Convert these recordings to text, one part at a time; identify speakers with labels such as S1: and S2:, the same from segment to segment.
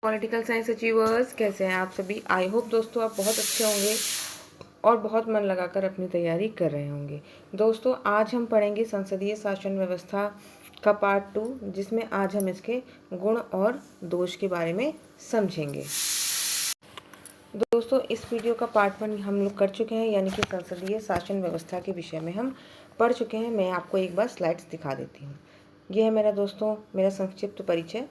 S1: Political science achievers, कैसे हैं आप सभी। आई होप दोस्तों आप बहुत अच्छे होंगे और बहुत मन लगाकर अपनी तैयारी कर रहे होंगे। दोस्तों आज हम पढ़ेंगे संसदीय शासन व्यवस्था का पार्ट 2, जिसमें आज हम इसके गुण और दोष के बारे में समझेंगे। दोस्तों इस वीडियो का पार्ट 1 हम लोग कर चुके हैं, यानी कि संसदीय शासन व्यवस्था के विषय में हम पढ़ चुके हैं। मैं आपको एक बार स्लाइड्स दिखा देती हूँ। ये है मेरा संक्षिप्त परिचय।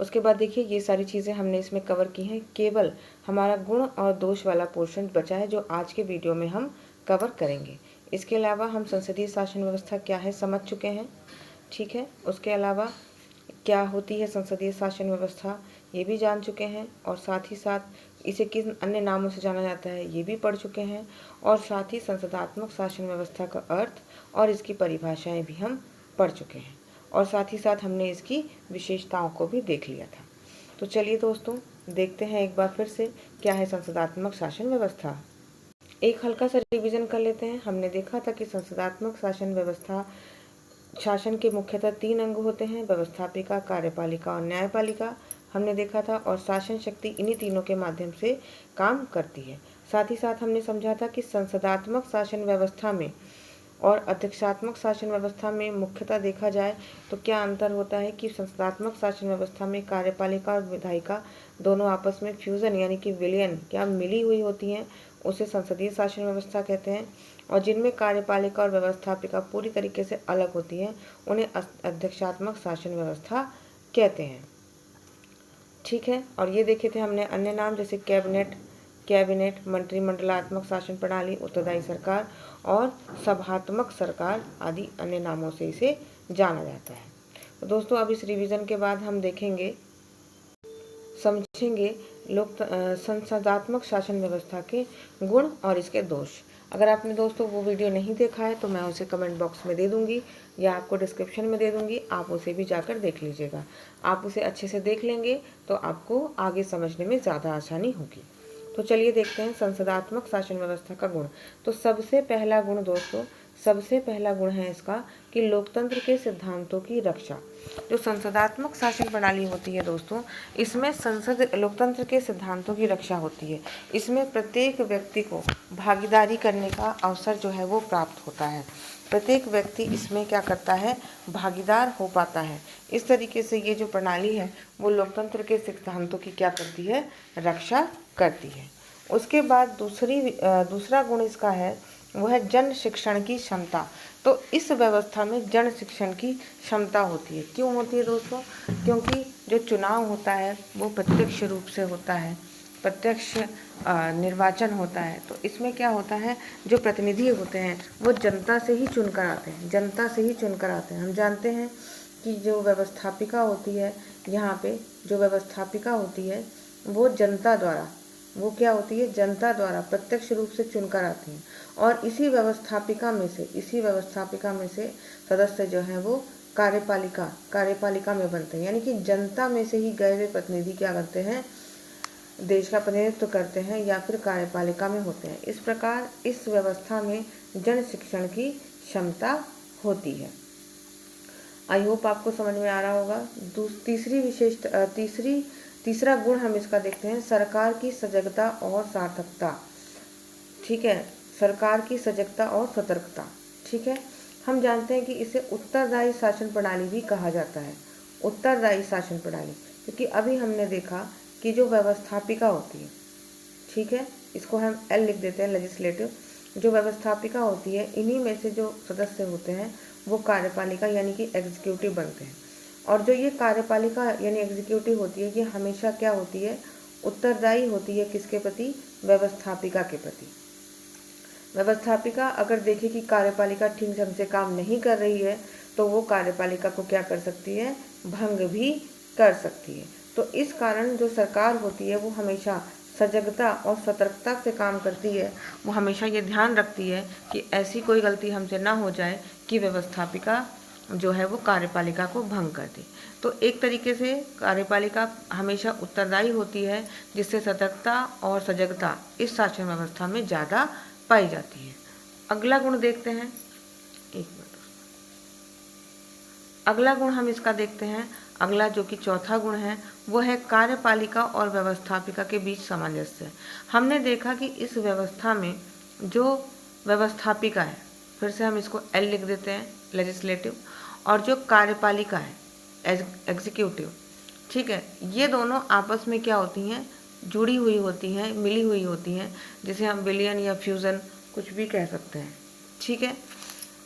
S1: उसके बाद देखिए ये सारी चीज़ें हमने इसमें कवर की हैं। केवल हमारा गुण और दोष वाला पोर्शन बचा है, जो आज के वीडियो में हम कवर करेंगे। इसके अलावा हम संसदीय शासन व्यवस्था क्या है समझ चुके हैं, ठीक है। उसके अलावा क्या होती है संसदीय शासन व्यवस्था ये भी जान चुके हैं, और साथ ही साथ इसे किन अन्य नामों से जाना जाता है ये भी पढ़ चुके हैं। और साथ ही संसदात्मक शासन व्यवस्था का अर्थ और इसकी परिभाषाएं भी हम पढ़ चुके हैं, और साथ ही साथ हमने इसकी विशेषताओं को भी देख लिया था। तो चलिए दोस्तों देखते हैं एक बार फिर से क्या है संसदात्मक शासन व्यवस्था। एक हल्का सा रिवीजन कर लेते हैं। हमने देखा था कि संसदात्मक शासन व्यवस्था शासन के मुख्यतः 3 अंग होते हैं: व्यवस्थापिका, कार्यपालिका और न्यायपालिका, हमने देखा था। और शासन शक्ति इन्हीं तीनों के माध्यम से काम करती है। साथ ही साथ हमने समझा था कि संसदात्मक शासन व्यवस्था में और अध्यक्षात्मक शासन व्यवस्था में मुख्यतः देखा जाए तो क्या अंतर होता है कि संसदात्मक शासन व्यवस्था में कार्यपालिका और विधायिका दोनों आपस में फ्यूजन यानी कि विलयन क्या मिली हुई होती हैं, उसे संसदीय शासन व्यवस्था कहते हैं। और जिनमें कार्यपालिका और व्यवस्थापिका पूरी तरीके से अलग होती हैं उन्हें अध्यक्षात्मक शासन व्यवस्था कहते हैं, ठीक है। और ये देखे थे हमने अन्य नाम, जैसे कैबिनेट, मंत्रिमंडलात्मक शासन प्रणाली, उत्तरदायी सरकार और सभात्मक सरकार आदि अन्य नामों से इसे जाना जाता है। तो दोस्तों अब इस रिवीजन के बाद हम समझेंगे संसदात्मक शासन व्यवस्था के गुण और इसके दोष। अगर आपने दोस्तों वो वीडियो नहीं देखा है तो मैं उसे कमेंट बॉक्स में दे दूंगी या आपको डिस्क्रिप्शन में दे दूंगी, आप उसे भी जाकर देख लीजिएगा। आप उसे अच्छे से देख लेंगे तो आपको आगे समझने में ज़्यादा आसानी होगी। तो चलिए देखते हैं संसदात्मक शासन व्यवस्था का गुण। तो सबसे पहला गुण है इसका कि लोकतंत्र के सिद्धांतों की रक्षा। जो संसदात्मक शासन प्रणाली होती है दोस्तों, इसमें लोकतंत्र के सिद्धांतों की रक्षा होती है। इसमें प्रत्येक व्यक्ति को भागीदारी करने का अवसर जो है वो प्राप्त होता है। प्रत्येक व्यक्ति इसमें क्या करता है, भागीदार हो पाता है। इस तरीके से ये जो प्रणाली है वो लोकतंत्र के सिद्धांतों की क्या करती है, रक्षा करती है। उसके बाद दूसरा गुण इसका है वो है जन शिक्षण की क्षमता। तो इस व्यवस्था में जन शिक्षण की क्षमता होती है। क्यों होती है दोस्तों? क्योंकि जो चुनाव होता है वो प्रत्यक्ष रूप से होता है, प्रत्यक्ष निर्वाचन होता है। तो इसमें क्या होता है, जो प्रतिनिधि होते हैं वो जनता से ही चुनकर आते हैं। हम जानते हैं कि जो व्यवस्थापिका होती है, यहाँ पे जो व्यवस्थापिका होती है वो जनता द्वारा प्रत्यक्ष रूप से चुनकर आती हैं। और इसी व्यवस्थापिका में से सदस्य जो हैं वो कार्यपालिका में बनते हैं, यानी कि जनता में से ही गए हुए प्रतिनिधि क्या करते हैं, देश का प्रतिनिधित्व करते हैं या फिर कार्यपालिका में होते हैं। इस प्रकार इस व्यवस्था में जन शिक्षण की क्षमता होती है। आई होप आपको समझ में आ रहा होगा। तीसरा गुण हम इसका देखते हैं, सरकार की सजगता और सार्थकता, ठीक है। सरकार की सजगता और सतर्कता, ठीक है। हम जानते हैं कि इसे उत्तरदायी शासन प्रणाली भी कहा जाता है, उत्तरदायी शासन प्रणाली। क्योंकि अभी हमने देखा कि जो व्यवस्थापिका होती है, ठीक है, इसको हम एल लिख देते हैं, लेजिस्लेटिव। जो व्यवस्थापिका होती है, इन्हीं में से जो सदस्य होते हैं वो कार्यपालिका यानी कि एग्जीक्यूटिव बनते हैं। और जो ये कार्यपालिका यानी एग्जीक्यूटिव होती है, ये हमेशा क्या होती है, उत्तरदायी होती है किसके प्रति, व्यवस्थापिका के प्रति। व्यवस्थापिका अगर देखे कि कार्यपालिका ठीक ढंग से काम नहीं कर रही है तो वो कार्यपालिका को क्या कर सकती है, भंग भी कर सकती है। तो इस कारण जो सरकार होती है वो हमेशा सजगता और सतर्कता से काम करती है। वो हमेशा ये ध्यान रखती है कि ऐसी कोई गलती हमसे ना हो जाए कि व्यवस्थापिका जो है वो कार्यपालिका को भंग कर दे। तो एक तरीके से कार्यपालिका हमेशा उत्तरदायी होती है, जिससे सतर्कता और सजगता इस शासन व्यवस्था में ज़्यादा पाई जाती है। अगला गुण देखते हैं, एक मिनट। अगला गुण हम इसका देखते हैं अगला जो कि चौथा गुण है वो है कार्यपालिका और व्यवस्थापिका के बीच सामंजस्य। हमने देखा कि इस व्यवस्था में जो व्यवस्थापिका है, फिर से हम इसको एल लिख देते हैं, लेजिस्लेटिव, और जो कार्यपालिका है एग्जीक्यूटिव, ठीक है, ये दोनों आपस में क्या होती हैं, जुड़ी हुई होती हैं, मिली हुई होती हैं, जिसे हम विलयन या फ्यूज़न कुछ भी कह सकते हैं, ठीक है।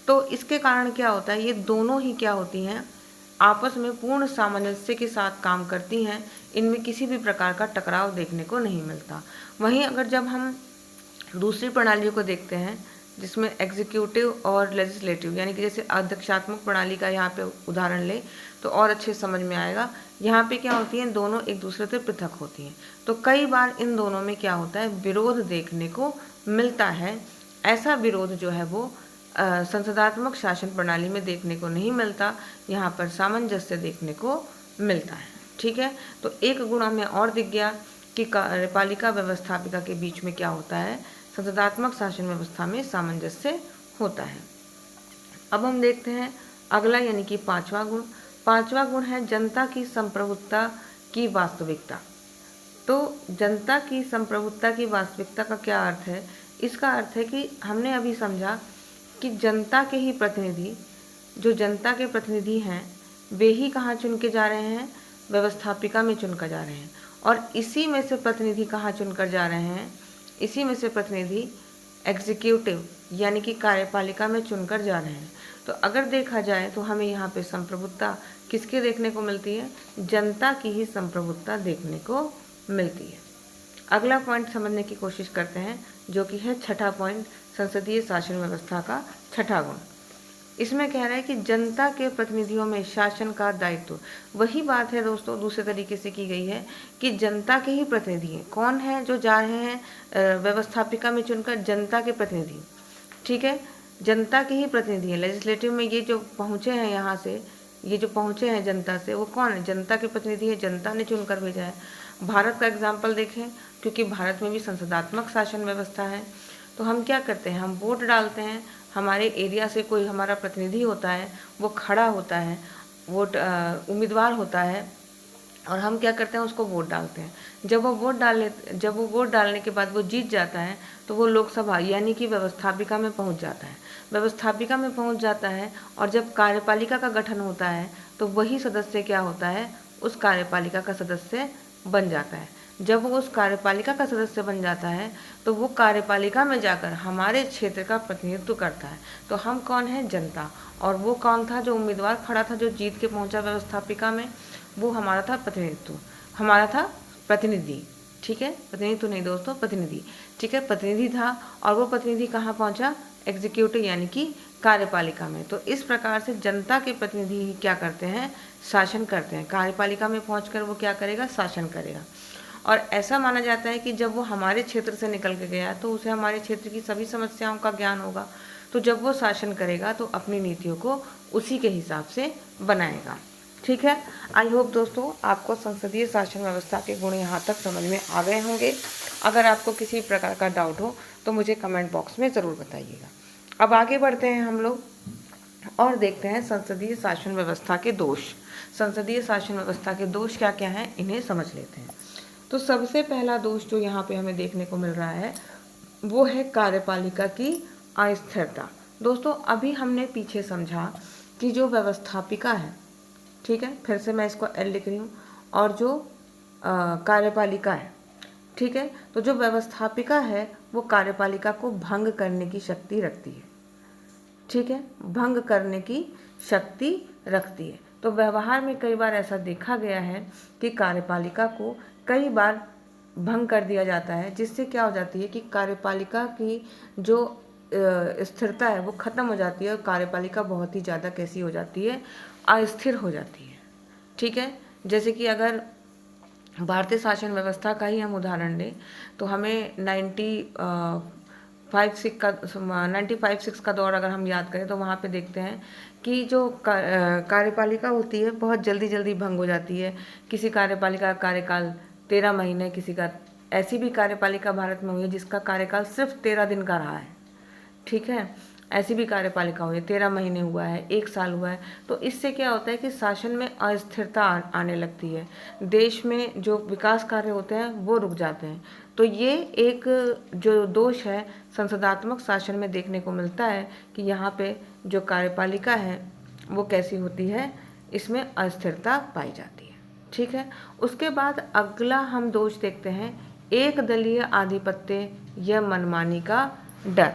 S1: तो इसके कारण क्या होता है, ये दोनों ही क्या होती हैं, आपस में पूर्ण सामंजस्य के साथ काम करती हैं, इनमें किसी भी प्रकार का टकराव देखने को नहीं मिलता। वहीं अगर जब हम दूसरी प्रणालियों को देखते हैं जिसमें एग्जीक्यूटिव और लेजिस्लेटिव, यानी कि जैसे अध्यक्षात्मक प्रणाली का यहाँ पे उदाहरण ले तो और अच्छे समझ में आएगा। यहाँ पे क्या होती है, दोनों एक दूसरे से पृथक होती हैं, तो कई बार इन दोनों में क्या होता है, विरोध देखने को मिलता है। ऐसा विरोध जो है वो संसदात्मक शासन प्रणाली में देखने को नहीं मिलता, यहाँ पर सामंजस्य देखने को मिलता है, ठीक है। तो एक गुण हमें और दिख गया कि कार्यपालिका व्यवस्थापिका के बीच में क्या होता है, संसदात्मक शासन व्यवस्था में सामंजस्य होता है। अब हम देखते हैं अगला, यानी कि पांचवा गुण। पांचवा गुण है जनता की संप्रभुता की वास्तविकता। तो जनता की संप्रभुता की वास्तविकता का क्या अर्थ है, इसका अर्थ है कि हमने अभी समझा कि जनता के ही प्रतिनिधि, जो जनता के प्रतिनिधि हैं, वे ही कहाँ चुन के जा रहे हैं, व्यवस्थापिका में चुनकर जा रहे हैं, और इसी में से प्रतिनिधि कहाँ चुनकर जा रहे हैं, इसी में से प्रतिनिधि एग्जीक्यूटिव यानी कि कार्यपालिका में चुनकर जा रहे हैं। तो अगर देखा जाए तो हमें यहाँ पे संप्रभुता किसके देखने को मिलती है, जनता की ही संप्रभुता देखने को मिलती है। अगला पॉइंट समझने की कोशिश करते हैं, जो कि है छठा पॉइंट, संसदीय शासन व्यवस्था का छठा गुण। इसमें कह रहा है कि जनता के प्रतिनिधियों में शासन का दायित्व। वही बात है दोस्तों, दूसरे तरीके से की गई है कि जनता के ही प्रतिनिधि हैं। कौन है जो जा रहे हैं व्यवस्थापिका में चुनकर, जनता के प्रतिनिधि, ठीक है, जनता के ही प्रतिनिधि हैं। लेजिस्लेटिव में ये जो पहुँचे हैं, यहाँ से ये जो पहुँचे हैं जनता से, वो कौन है, जनता के प्रतिनिधि है, जनता ने चुनकर भेजा है। भारत का एग्जाम्पल देखें, क्योंकि भारत में भी संसदात्मक शासन व्यवस्था है, तो हम क्या करते हैं, हम वोट डालते हैं, हमारे एरिया से कोई हमारा प्रतिनिधि होता है, वो खड़ा होता है, वोट उम्मीदवार होता है, और हम क्या करते हैं, उसको वोट डालते हैं। जब वो वोट डालने के बाद वो जीत जाता है, तो वो लोकसभा यानी कि व्यवस्थापिका में पहुंच जाता है। व्यवस्थापिका में पहुंच जाता है, और जब कार्यपालिका का गठन होता है तो वही सदस्य क्या होता है, उस कार्यपालिका का सदस्य बन जाता है। जब वो उस कार्यपालिका का सदस्य बन जाता है तो वो कार्यपालिका में जाकर हमारे क्षेत्र का प्रतिनिधित्व करता है। तो हम कौन है, जनता। और वो कौन था, जो उम्मीदवार खड़ा था, जो जीत के पहुंचा व्यवस्थापिका में, वो हमारा था प्रतिनिधित्व, हमारा था प्रतिनिधि, ठीक है, प्रतिनिधित्व नहीं दोस्तों, प्रतिनिधि, ठीक है, प्रतिनिधि था। और वो प्रतिनिधि कहाँ पहुंचा, एग्जीक्यूटिव यानी कि कार्यपालिका में। तो इस प्रकार से जनता के प्रतिनिधि ही क्या करते हैं, शासन करते हैं। कार्यपालिका में पहुंचकर वो क्या करेगा, शासन करेगा। और ऐसा माना जाता है कि जब वो हमारे क्षेत्र से निकल के गया तो उसे हमारे क्षेत्र की सभी समस्याओं का ज्ञान होगा, तो जब वो शासन करेगा तो अपनी नीतियों को उसी के हिसाब से बनाएगा, ठीक है। आई होप दोस्तों आपको संसदीय शासन व्यवस्था के गुण यहाँ तक समझ में आ गए होंगे। अगर आपको किसी प्रकार का डाउट हो तो मुझे कमेंट बॉक्स में ज़रूर बताइएगा। अब आगे बढ़ते हैं हम लोग और देखते हैं संसदीय शासन व्यवस्था के दोष। संसदीय शासन व्यवस्था के दोष क्या क्या हैं, इन्हें समझ लेते हैं। तो सबसे पहला दोष जो यहाँ पे हमें देखने को मिल रहा है वो है कार्यपालिका की अस्थिरता। दोस्तों अभी हमने पीछे समझा कि जो व्यवस्थापिका है, ठीक है, फिर से मैं इसको एल लिख रही हूँ, और जो कार्यपालिका है, ठीक है, तो जो व्यवस्थापिका है वो कार्यपालिका को भंग करने की शक्ति रखती है, ठीक है, भंग करने की शक्ति रखती है। तो व्यवहार में कई बार ऐसा देखा गया है कि कार्यपालिका को कई बार भंग कर दिया जाता है, जिससे क्या हो जाती है कि कार्यपालिका की जो स्थिरता है वो ख़त्म हो जाती है, और कार्यपालिका बहुत ही ज़्यादा कैसी हो जाती है, अस्थिर हो जाती है, ठीक है। जैसे कि अगर भारतीय शासन व्यवस्था का ही हम उदाहरण लें तो हमें 95-6 का दौर अगर हम याद करें तो वहाँ पे देखते हैं कि जो कार्यपालिका होती है बहुत जल्दी जल्दी भंग हो जाती है। किसी कार्यपालिका का कार्यकाल 13 महीने, किसी का, ऐसी भी कार्यपालिका भारत में हुई है जिसका कार्यकाल सिर्फ 13 दिन का रहा है, ठीक है। ऐसी भी कार्यपालिका हुई है 13 महीने हुआ है, 1 साल हुआ है, तो इससे क्या होता है कि शासन में अस्थिरता आने लगती है, देश में जो विकास कार्य होते हैं वो रुक जाते हैं। तो ये एक जो दोष है संसदात्मक शासन में देखने को मिलता है कि यहाँ पे जो कार्यपालिका है वो कैसी होती है, इसमें अस्थिरता पाई जाती है। ठीक है, उसके बाद अगला हम दोष देखते हैं एक दलीय आधिपत्य या मनमानी का डर।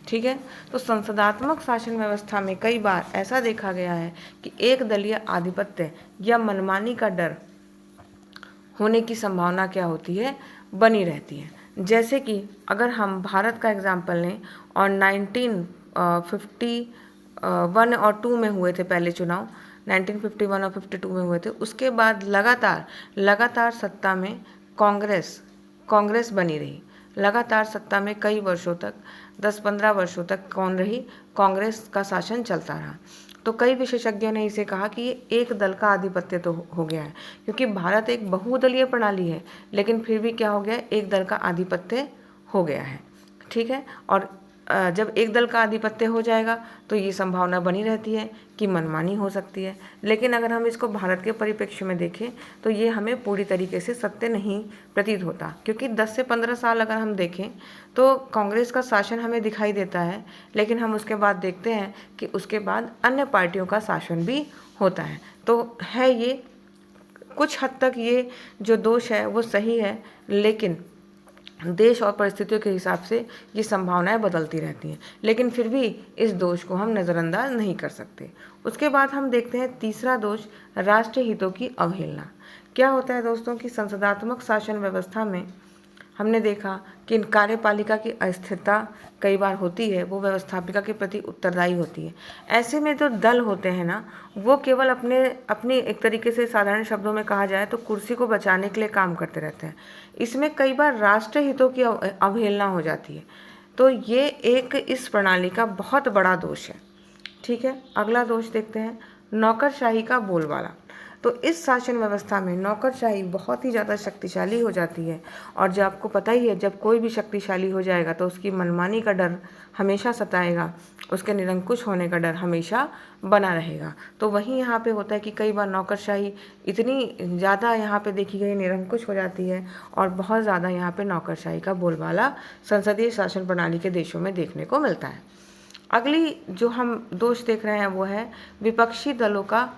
S1: ठीक है, तो संसदात्मक शासन व्यवस्था में कई बार ऐसा देखा गया है कि एक दलीय आधिपत्य या मनमानी का डर होने की संभावना क्या होती है, बनी रहती है। जैसे कि अगर हम भारत का एग्जाम्पल लें और 1951 और 2 में हुए थे पहले चुनाव, 1951 और 52 में हुए थे, उसके बाद लगातार सत्ता में कांग्रेस बनी रही, लगातार सत्ता में कई वर्षों तक 10-15 वर्षों तक कौन रही, कांग्रेस का शासन चलता रहा। तो कई विशेषज्ञों ने इसे कहा कि ये एक दल का आधिपत्य तो हो गया है, क्योंकि भारत एक बहुदलीय प्रणाली है, लेकिन फिर भी क्या हो गया, एक दल का आधिपत्य हो गया है। ठीक है, और जब एक दल का आधिपत्य हो जाएगा तो ये संभावना बनी रहती है कि मनमानी हो सकती है। लेकिन अगर हम इसको भारत के परिप्रेक्ष्य में देखें तो ये हमें पूरी तरीके से सत्य नहीं प्रतीत होता, क्योंकि 10 से 15 साल अगर हम देखें तो कांग्रेस का शासन हमें दिखाई देता है, लेकिन हम उसके बाद देखते हैं कि उसके बाद अन्य पार्टियों का शासन भी होता है। तो है ये कुछ हद तक ये जो दोष है वो सही है, लेकिन देश और परिस्थितियों के हिसाब से ये संभावनाएं बदलती रहती हैं, लेकिन फिर भी इस दोष को हम नज़रअंदाज नहीं कर सकते। उसके बाद हम देखते हैं तीसरा दोष, राष्ट्रीय हितों की अवहेलना। क्या होता है दोस्तों कि संसदात्मक शासन व्यवस्था में हमने देखा कि कार्यपालिका की अस्थिरता कई बार होती है, वो व्यवस्थापिका के प्रति उत्तरदायी होती है। ऐसे में जो दल होते हैं ना, वो केवल अपनी एक तरीके से साधारण शब्दों में कहा जाए तो कुर्सी को बचाने के लिए काम करते रहते हैं। इसमें कई बार राष्ट्रीय हितों की अवहेलना हो जाती है। तो ये एक इस प्रणाली का बहुत बड़ा दोष है। ठीक है, अगला दोष देखते हैं, नौकरशाही का बोलबाला। तो इस शासन व्यवस्था में नौकरशाही बहुत ही ज़्यादा शक्तिशाली हो जाती है, और जो आपको पता ही है, जब कोई भी शक्तिशाली हो जाएगा तो उसकी मनमानी का डर हमेशा सताएगा, उसके निरंकुश होने का डर हमेशा बना रहेगा। तो वहीं यहाँ पे होता है कि कई बार नौकरशाही इतनी ज़्यादा यहाँ पे देखी गई निरंकुश हो जाती है, और बहुत ज़्यादा यहाँ पे नौकरशाही का बोलबाला संसदीय शासन प्रणाली के देशों में देखने को मिलता है। अगली जो हम दोष देख रहे हैं वो है विपक्षी दलों का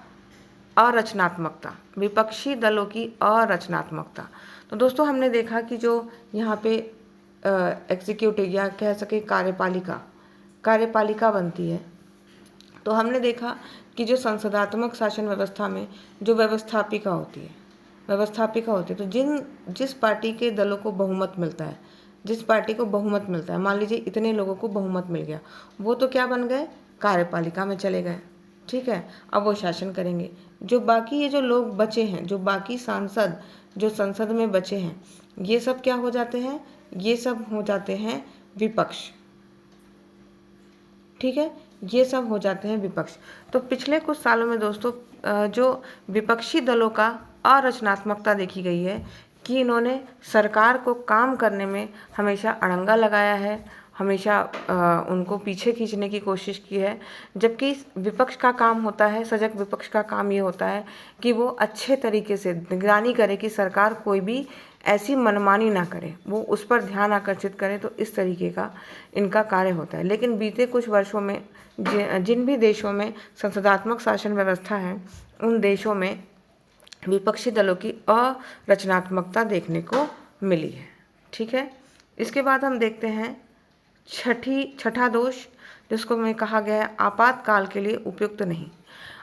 S1: अरचनात्मकता, विपक्षी दलों की अरचनात्मकता। तो दोस्तों हमने देखा कि जो यहाँ पे एग्जीक्यूटिव या कह सके कार्यपालिका बनती है, तो हमने देखा कि जो संसदात्मक शासन व्यवस्था में जो व्यवस्थापिका होती है, तो जिस पार्टी के दलों को बहुमत मिलता है, जिस पार्टी को बहुमत मिलता है, मान लीजिए इतने लोगों को बहुमत मिल गया, वो तो क्या बन गए, कार्यपालिका में चले गए। ठीक है, अब वो शासन करेंगे। जो बाकी ये जो लोग बचे हैं, जो बाकी सांसद जो संसद में बचे हैं, ये सब क्या हो जाते हैं, ये सब हो जाते हैं विपक्ष। ठीक है, ये सब हो जाते हैं विपक्ष। तो पिछले कुछ सालों में दोस्तों जो विपक्षी दलों का अरचनात्मकता देखी गई है कि इन्होंने सरकार को काम करने में हमेशा अड़ंगा लगाया है, हमेशा उनको पीछे खींचने की कोशिश की है। जबकि विपक्ष का काम होता है, सजग विपक्ष का काम ये होता है कि वो अच्छे तरीके से निगरानी करे कि सरकार कोई भी ऐसी मनमानी ना करे, वो उस पर ध्यान आकर्षित करे। तो इस तरीके का इनका कार्य होता है। लेकिन बीते कुछ वर्षों में जिन भी देशों में संसदात्मक शासन व्यवस्था है, उन देशों में विपक्षी दलों की अरचनात्मकता देखने को मिली है। ठीक है, इसके बाद हम देखते हैं छठा दोष, जिसको मैं कहा गया है आपातकाल के लिए उपयुक्त नहीं।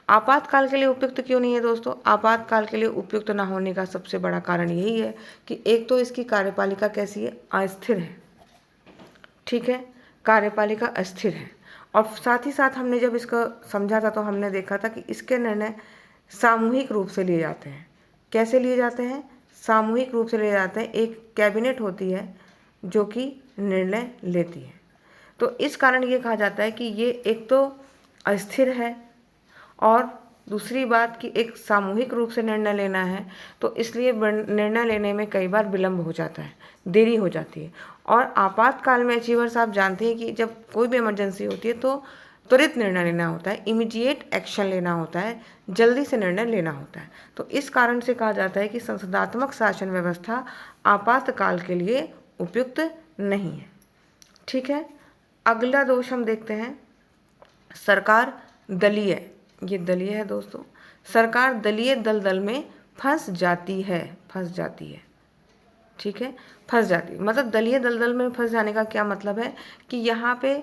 S1: आपातकाल के लिए उपयुक्त क्यों नहीं है दोस्तों? आपातकाल के लिए उपयुक्त ना होने का सबसे बड़ा कारण यही है कि एक तो इसकी कार्यपालिका कैसी है, अस्थिर है। ठीक है, कार्यपालिका अस्थिर है, और साथ ही साथ हमने जब इसको समझा था तो हमने देखा था कि इसके निर्णय सामूहिक रूप से लिए जाते हैं। कैसे लिए जाते हैं? सामूहिक रूप से लिए जाते हैं। एक कैबिनेट होती है जो कि निर्णय लेती है। तो इस कारण ये कहा जाता है कि ये एक तो अस्थिर है और दूसरी बात कि एक सामूहिक रूप से निर्णय लेना है, तो इसलिए निर्णय लेने में कई बार विलम्ब हो जाता है, देरी हो जाती है। और आपातकाल में अचीवर्स आप जानते हैं कि जब कोई भी इमरजेंसी होती है तो त्वरित निर्णय लेना होता है, इमीडिएट एक्शन लेना होता है, जल्दी से निर्णय लेना होता है। तो इस कारण से कहा जाता है कि संसदात्मक शासन व्यवस्था आपातकाल के लिए उपयुक्त नहीं है। ठीक है, अगला दोष हम देखते हैं, सरकार दलीय। ये दलीय है दोस्तों, सरकार दलीय दलदल में फंस जाती है। ठीक है, फंस जाती, मतलब दलीय दलदल में फंस जाने का क्या मतलब है कि यहाँ पे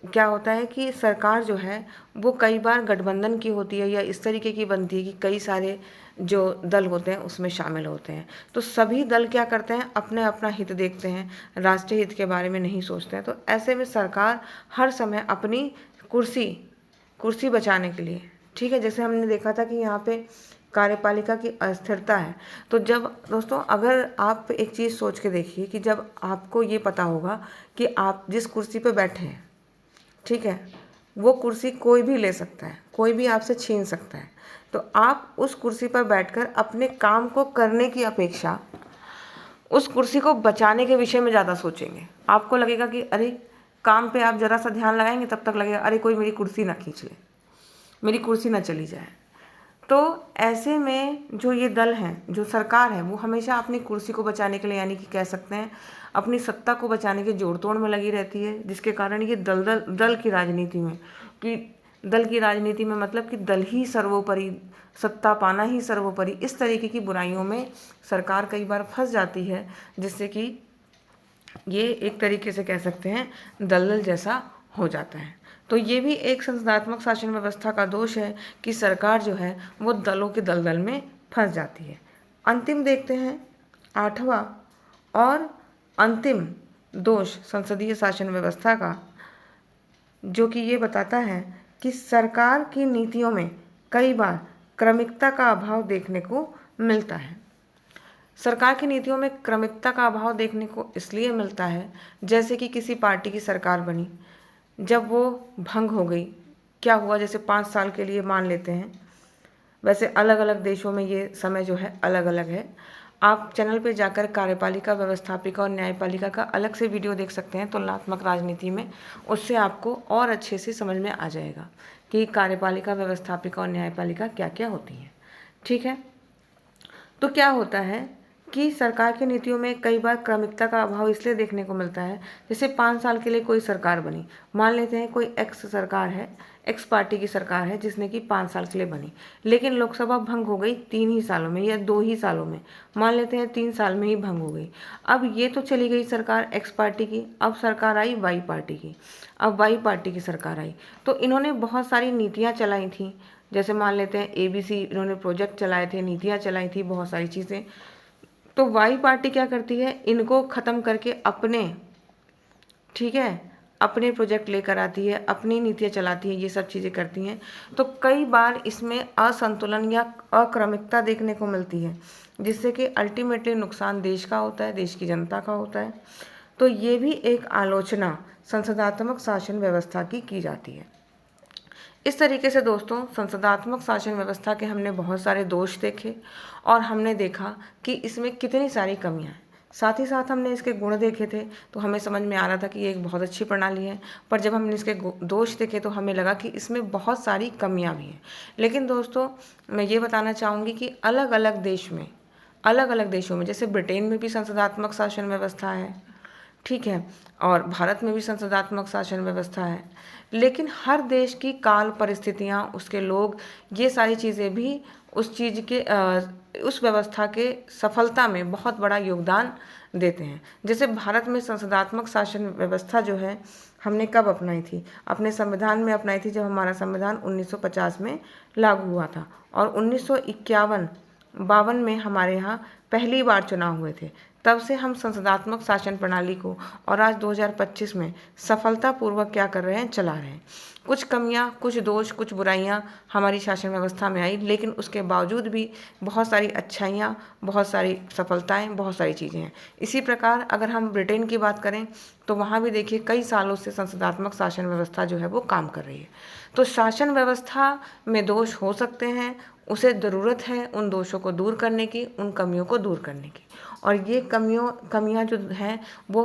S1: क्या होता है कि सरकार जो है वो कई बार गठबंधन की होती है या इस तरीके की बनती है कि कई सारे जो दल होते हैं उसमें शामिल होते हैं। तो सभी दल क्या करते हैं, अपने अपना हित देखते हैं, राष्ट्रीय हित के बारे में नहीं सोचते हैं। तो ऐसे में सरकार हर समय अपनी कुर्सी बचाने के लिए, ठीक है, जैसे हमने देखा था कि यहाँ पे कार्यपालिका की अस्थिरता है। तो जब दोस्तों अगर आप एक चीज़ सोच के देखिए कि जब आपको ये पता होगा कि आप जिस कुर्सी पे बैठे हैं, ठीक है, वो कुर्सी कोई भी ले सकता है, कोई भी आपसे छीन सकता है, तो आप उस कुर्सी पर बैठकर अपने काम को करने की अपेक्षा उस कुर्सी को बचाने के विषय में ज़्यादा सोचेंगे। आपको लगेगा कि अरे काम पे आप ज़रा सा ध्यान लगाएंगे, तब तक लगेगा अरे कोई मेरी कुर्सी ना खींच ले, मेरी कुर्सी ना चली जाए। तो ऐसे में जो ये दल हैं, जो सरकार है, वो हमेशा अपनी कुर्सी को बचाने के लिए, यानी कि कह सकते हैं अपनी सत्ता को बचाने के जोड़ तोड़ में लगी रहती है, जिसके कारण ये दल की राजनीति में मतलब कि दल ही सर्वोपरि, सत्ता पाना ही सर्वोपरि, इस तरीके की बुराइयों में सरकार कई बार फंस जाती है, जिससे कि ये एक तरीके से कह सकते हैं दलदल जैसा हो जाता है। तो ये भी एक संसदात्मक शासन व्यवस्था का दोष है कि सरकार जो है वो दलों के दलदल में फंस जाती है। अंतिम देखते हैं, 8वां और अंतिम दोष संसदीय शासन व्यवस्था का, जो कि ये बताता है कि सरकार की नीतियों में कई बार क्रमिकता का अभाव देखने को मिलता है। सरकार की नीतियों में क्रमिकता का अभाव देखने को इसलिए मिलता है, जैसे कि किसी पार्टी की सरकार बनी, जब वो भंग हो गई, क्या हुआ, जैसे 5 साल के लिए मान लेते हैं, वैसे अलग अलग देशों में ये समय जो है अलग अलग है। आप चैनल पे जाकर कार्यपालिका, व्यवस्थापिका और न्यायपालिका का अलग से वीडियो देख सकते हैं तुलनात्मक राजनीति में, उससे आपको और अच्छे से समझ में आ जाएगा कि कार्यपालिका, व्यवस्थापिका और न्यायपालिका क्या क्या होती हैं। ठीक है, तो क्या होता है कि सरकार की नीतियों में कई बार क्रमिकता का अभाव इसलिए देखने को मिलता है, जैसे 5 साल के लिए कोई सरकार बनी, मान लेते हैं कोई एक्स सरकार है, एक्स पार्टी की सरकार है जिसने कि 5 साल के लिए बनी, लेकिन लोकसभा भंग हो गई 3 ही सालों में या 2 ही सालों में, मान लेते हैं 3 साल में ही भंग हो गई। अब ये तो चली गई सरकार एक्स पार्टी की, अब सरकार आई वाई पार्टी की, अब वाई पार्टी की सरकार आई, तो इन्होंने बहुत सारी नीतियाँ चलाई थी, जैसे मान लेते हैं ABC, इन्होंने प्रोजेक्ट चलाए थे, नीतियाँ चलाई थी, बहुत सारी चीज़ें। तो वाई पार्टी क्या करती है, इनको ख़त्म करके अपने, ठीक है, अपने प्रोजेक्ट लेकर आती है, अपनी नीतियाँ चलाती है, ये सब चीज़ें करती हैं। तो कई बार इसमें असंतुलन या अक्रमिकता देखने को मिलती है, जिससे कि अल्टीमेटली नुकसान देश का होता है, देश की जनता का होता है। तो ये भी एक आलोचना संसदात्मक शासन व्यवस्था की जाती है। इस तरीके से दोस्तों संसदात्मक शासन व्यवस्था के हमने बहुत सारे दोष देखे और हमने देखा कि इसमें कितनी सारी कमियां हैं। साथ ही साथ हमने इसके गुण देखे थे, तो हमें समझ में आ रहा था कि ये एक बहुत अच्छी प्रणाली है, पर जब हमने इसके दोष देखे तो हमें लगा कि इसमें बहुत सारी कमियां भी हैं। लेकिन दोस्तों मैं ये बताना चाहूँगी कि अलग अलग देशों में, जैसे ब्रिटेन में भी संसदात्मक शासन व्यवस्था है, ठीक है, और भारत में भी संसदात्मक शासन व्यवस्था है, लेकिन हर देश की काल परिस्थितियाँ, उसके लोग, ये सारी चीज़ें भी उस व्यवस्था के सफलता में बहुत बड़ा योगदान देते हैं। जैसे भारत में संसदात्मक शासन व्यवस्था जो है हमने कब अपनाई थी, अपने संविधान में अपनाई थी, जब हमारा संविधान 1950 में लागू हुआ था, और 1952 में हमारे यहाँ पहली बार चुनाव हुए थे। तब से हम संसदात्मक शासन प्रणाली को और आज 2025 में सफलतापूर्वक क्या कर रहे हैं, चला रहे हैं। कुछ कमियां, कुछ दोष, कुछ बुराइयां हमारी शासन व्यवस्था में आई, लेकिन उसके बावजूद भी बहुत सारी अच्छाइयां, बहुत सारी सफलताएं, बहुत सारी चीज़ें हैं। इसी प्रकार अगर हम ब्रिटेन की बात करें तो वहाँ भी देखिए कई सालों से संसदात्मक शासन व्यवस्था जो है वो काम कर रही है। तो शासन व्यवस्था में दोष हो सकते हैं, उसे ज़रूरत है उन दोषों को दूर करने की, उन कमियों को दूर करने की। और ये कमियां जो हैं वो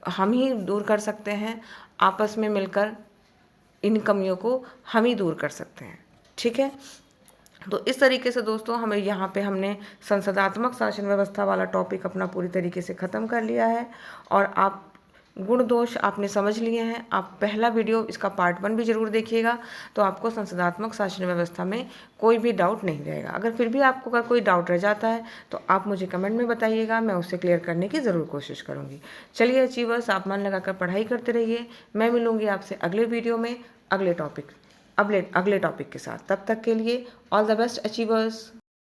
S1: हम ही दूर कर सकते हैं, आपस में मिलकर इन कमियों को हम ही दूर कर सकते हैं। ठीक है, तो इस तरीके से दोस्तों हमें यहाँ पे हमने संसदात्मक शासन व्यवस्था वाला टॉपिक अपना पूरी तरीके से ख़त्म कर लिया है। और आप गुण दोष आपने समझ लिए हैं। आप पहला वीडियो इसका पार्ट 1 भी ज़रूर देखिएगा, तो आपको संसदात्मक शासन व्यवस्था में कोई भी डाउट नहीं रहेगा। अगर फिर भी आपको अगर कोई डाउट रह जाता है तो आप मुझे कमेंट में बताइएगा, मैं उसे क्लियर करने की ज़रूर कोशिश करूँगी। चलिए अचीवर्स, आप मन लगाकर पढ़ाई करते रहिए। मैं मिलूँगी आपसे अगले वीडियो में अगले टॉपिक के साथ। तब तक के लिए ऑल द बेस्ट अचीवर्स।